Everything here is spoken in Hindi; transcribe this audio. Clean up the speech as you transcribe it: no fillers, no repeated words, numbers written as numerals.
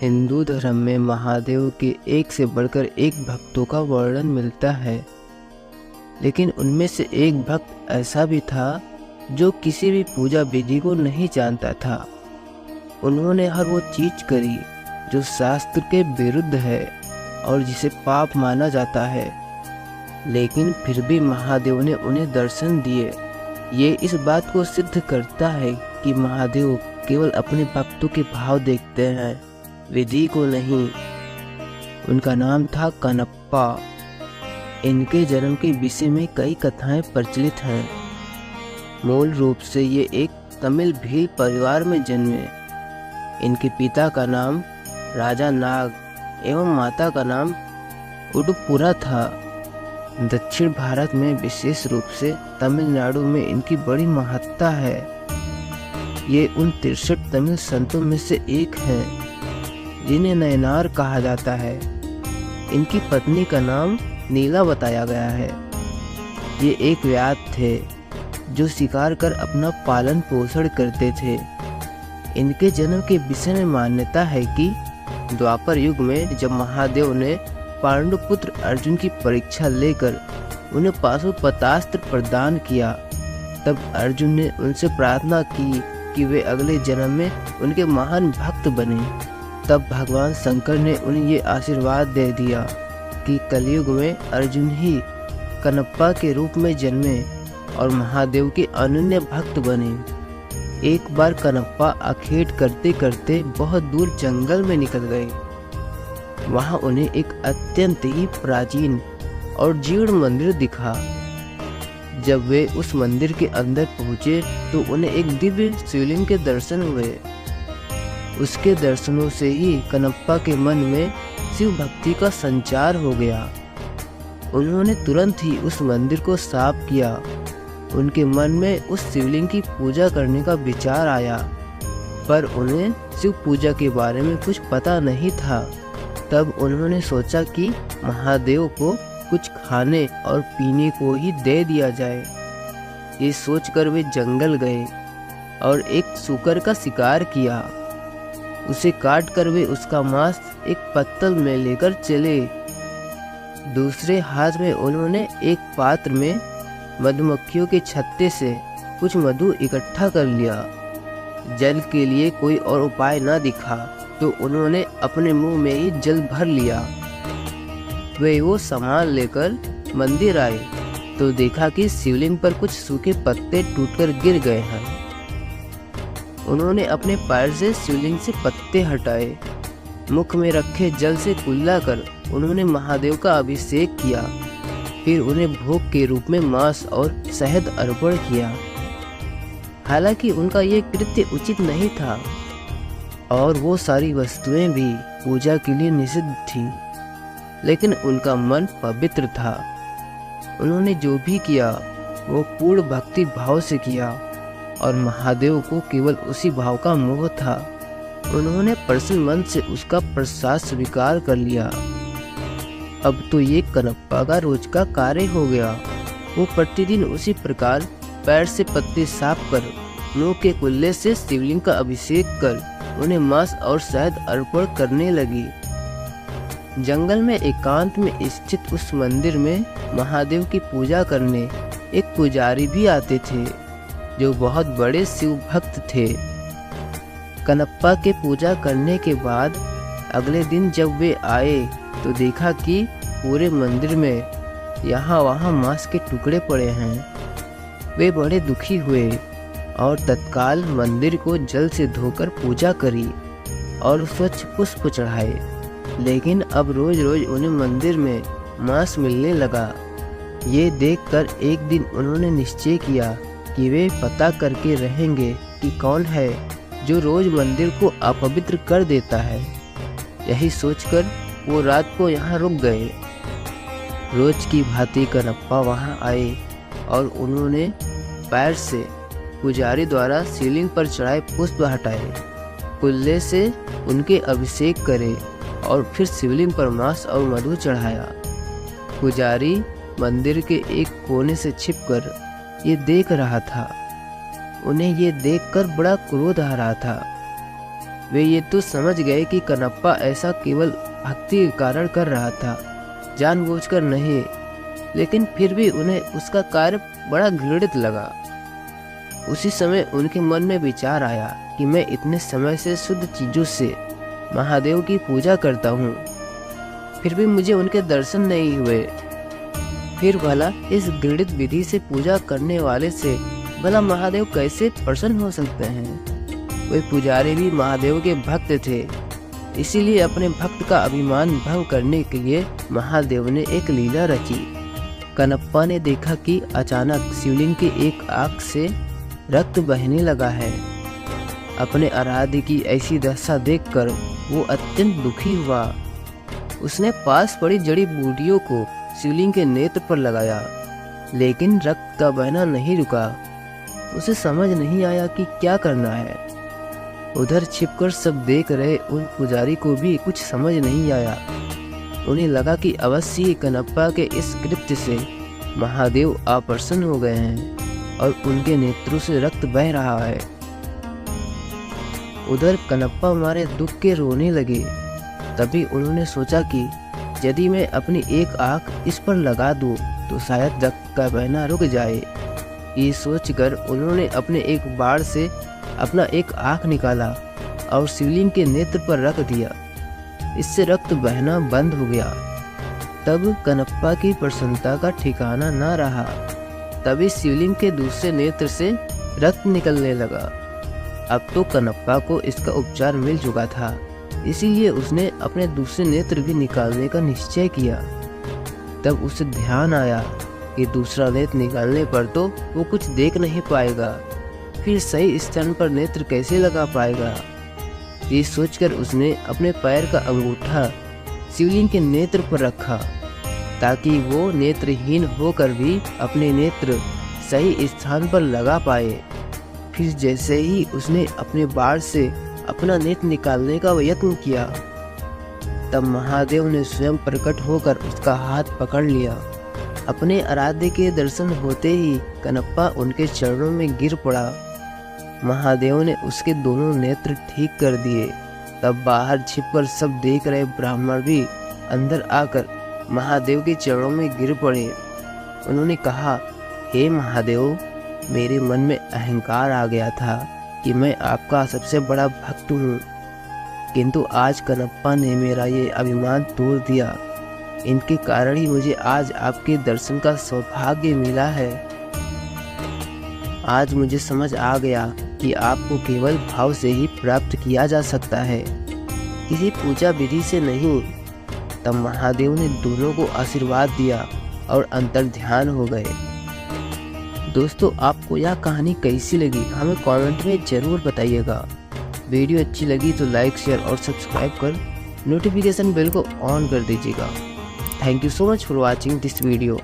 हिंदू धर्म में महादेव के एक से बढ़कर एक भक्तों का वर्णन मिलता है, लेकिन उनमें से एक भक्त ऐसा भी था जो किसी भी पूजा विधि को नहीं जानता था। उन्होंने हर वो चीज करी जो शास्त्र के विरुद्ध है और जिसे पाप माना जाता है, लेकिन फिर भी महादेव ने उन्हें दर्शन दिए। ये इस बात को सिद्ध करता है कि महादेव केवल अपने भक्तों के भाव देखते हैं, विधि को नहीं। उनका नाम था कनप्पा। इनके जन्म के विषय में कई कथाएं प्रचलित हैं। मूल रूप से ये एक तमिल भील परिवार में जन्मे। इनके पिता का नाम राजा नाग एवं माता का नाम उडुपुरा था। दक्षिण भारत में विशेष रूप से तमिलनाडु में इनकी बड़ी महत्ता है। ये उन 63 तमिल संतों में से एक हैं जिन्हें नयनार कहा जाता है। इनकी पत्नी का नाम नीला बताया गया है। ये एक व्याध थे जो शिकार कर अपना पालन पोषण करते थे। इनके जन्म के विषय में मान्यता है कि द्वापर युग में जब महादेव ने पांडुपुत्र अर्जुन की परीक्षा लेकर उन्हें पाशुपतास्त्र प्रदान किया, तब अर्जुन ने उनसे प्रार्थना की कि वे अगले जन्म में उनके महान भक्त बने। तब भगवान शंकर ने उन्हें ये आशीर्वाद दे दिया कि कलयुग में अर्जुन ही कनप्पा के रूप में जन्मे और महादेव के अनन्य भक्त बने। एक बार कनप्पा अखेट करते करते बहुत दूर जंगल में निकल गए। वहां उन्हें एक अत्यंत ही प्राचीन और जीर्ण मंदिर दिखा। जब वे उस मंदिर के अंदर पहुंचे तो उन्हें एक दिव्य शिवलिंग के दर्शन हुए। उसके दर्शनों से ही कनप्पा के मन में शिव भक्ति का संचार हो गया। उन्होंने तुरंत ही उस मंदिर को साफ किया। उनके मन में उस शिवलिंग की पूजा करने का विचार आया, पर उन्हें शिव पूजा के बारे में कुछ पता नहीं था। तब उन्होंने सोचा कि महादेव को कुछ खाने और पीने को ही दे दिया जाए। ये सोचकर वे जंगल गए और एक सूकर का शिकार किया। उसे काट कर वे उसका मांस एक पत्तल में लेकर चले। दूसरे हाथ में उन्होंने एक पात्र में मधुमक्खियों के छत्ते से कुछ मधु इकट्ठा कर लिया। जल के लिए कोई और उपाय न दिखा तो उन्होंने अपने मुंह में ही जल भर लिया। वे वो सामान लेकर मंदिर आए तो देखा कि शिवलिंग पर कुछ सूखे पत्ते टूटकर गिर गए हैं। उन्होंने अपने पैर से शिवलिंग से पत्ते हटाए। मुख में रखे जल से कुल्ला कर उन्होंने महादेव का अभिषेक किया। फिर उन्हें भोग के रूप में मांस और शहद अर्पण किया। हालांकि उनका ये कृत्य उचित नहीं था और वो सारी वस्तुएं भी पूजा के लिए निषिद्ध थी, लेकिन उनका मन पवित्र था। उन्होंने जो भी किया वो पूर्ण भक्ति भाव से किया और महादेव को केवल उसी भाव का मोह था। उन्होंने प्रसन्न मन से उसका प्रसाद स्वीकार कर लिया। अब तो ये कनप्पा का रोज का कार्य हो गया। वो प्रतिदिन उसी प्रकार पैर से पत्ते साफ कर मुंह के कुल्ले से शिवलिंग का अभिषेक कर उन्हें मांस और शहद अर्पण करने लगी। जंगल में एकांत में स्थित उस मंदिर में महादेव की पूजा करने एक पुजारी भी आते थे जो बहुत बड़े शिव भक्त थे। कनप्पा के पूजा करने के बाद अगले दिन जब वे आए तो देखा कि पूरे मंदिर में यहाँ वहाँ मांस के टुकड़े पड़े हैं। वे बड़े दुखी हुए और तत्काल मंदिर को जल से धोकर पूजा करी और स्वच्छ पुष्प चढ़ाए। लेकिन अब रोज रोज उन्हें मंदिर में मांस मिलने लगा। ये देखकर एक दिन उन्होंने निश्चय किया कि वे पता करके रहेंगे कि कौन है जो रोज मंदिर को अपवित्र कर देता है। यही सोचकर वो रात को यहाँ रुक गए। रोज की भांति कनप्पा वहाँ आए और उन्होंने पैर से पुजारी द्वारा शिवलिंग पर चढ़ाए पुष्प हटाए, कुल्ले से उनके अभिषेक करे और फिर शिवलिंग पर मांस और मधु चढ़ाया। पुजारी मंदिर के एक कोने से छिपकर ये देख रहा था। उन्हें ये देखकर बड़ा क्रोध आ रहा था। वे ये तो समझ गए कि कनप्पा ऐसा केवल भक्ति के कारण कर रहा था, जानबूझकर नहीं, लेकिन फिर भी उन्हें उसका कार्य बड़ा घृणित लगा। उसी समय उनके मन में विचार आया कि मैं इतने समय से शुद्ध चीजों से महादेव की पूजा करता हूँ, फिर भी मुझे उनके दर्शन नहीं हुए। फिर भला इस घृणित विधि से पूजा करने वाले से भला महादेव कैसे प्रसन्न हो सकते हैं। वे पुजारी भी महादेव के भक्त थे, इसीलिए अपने भक्त का अभिमान भंग करने के लिए महादेव ने एक लीला रची। कनप्पा ने देखा कि अचानक शिवलिंग की एक आंख से रक्त बहने लगा है। अपने आराध्य की ऐसी दशा देखकर वो अत्यंत दुखी हुआ। उसने पास पड़ी जड़ी बूटियों को शिवलिंग के नेत्र पर लगाया, लेकिन रक्त का बहना नहीं रुका। उसे समझ नहीं आया कि क्या करना है। उधर छिपकर सब देख रहे उन पुजारी को भी कुछ समझ नहीं आया। उन्हें लगा कि अवश्य ही कनप्पा के इस कृत्य से महादेव अप्रसन्न हो गए हैं और उनके नेत्रों से रक्त बह रहा है। उधर कनप्पा मारे दुख के रोने लगे। तभी उन्होंने सोचा कि यदि मैं अपनी एक आंख इस पर लगा दूं तो शायद रक्त का बहना रुक जाए। ये सोचकर उन्होंने अपने एक बाण से अपना एक आंख निकाला और शिवलिंग के नेत्र पर रख दिया। इससे रक्त बहना बंद हो गया। तब कनप्पा की प्रसन्नता का ठिकाना न रहा। तभी शिवलिंग के दूसरे नेत्र से रक्त निकलने लगा। अब तो कनप्पा को इसका उपचार मिल चुका था, इसीलिए उसने अपने दूसरे नेत्र भी निकालने का निश्चय किया। तब उसे ध्यान आया कि दूसरा नेत्र निकालने पर तो वो कुछ देख नहीं पाएगा, फिर सही स्थान पर नेत्र कैसे लगा पाएगा। ये सोचकर उसने अपने पैर का अंगूठा शिवलिंग के नेत्र पर रखा, ताकि वो नेत्रहीन होकर भी अपने नेत्र सही स्थान पर लगा पाए। फिर जैसे ही उसने अपने बाण से अपना नेत्र निकालने का यत्न किया, तब महादेव ने स्वयं प्रकट होकर उसका हाथ पकड़ लिया। अपने आराध्य के दर्शन होते ही कनप्पा उनके चरणों में गिर पड़ा। महादेव ने उसके दोनों नेत्र ठीक कर दिए। तब बाहर छिपकर सब देख रहे ब्राह्मण भी अंदर आकर महादेव के चरणों में गिर पड़े। उन्होंने कहा, हे महादेव, मेरे मन में अहंकार आ गया था कि मैं आपका सबसे बड़ा भक्त हूँ, किंतु आज कनप्पा ने मेरा ये अभिमान तोड़ दिया। इनके कारण ही मुझे आज आपके दर्शन का सौभाग्य मिला है। आज मुझे समझ आ गया कि आपको केवल भाव से ही प्राप्त किया जा सकता है, किसी पूजा विधि से नहीं। तब महादेव ने दोनों को आशीर्वाद दिया और अंतर ध्यान हो गए। दोस्तों, आपको यह कहानी कैसी लगी हमें कमेंट में ज़रूर बताइएगा। वीडियो अच्छी लगी तो लाइक, शेयर और सब्सक्राइब कर नोटिफिकेशन बेल को ऑन कर दीजिएगा। Thank you so much for watching this video.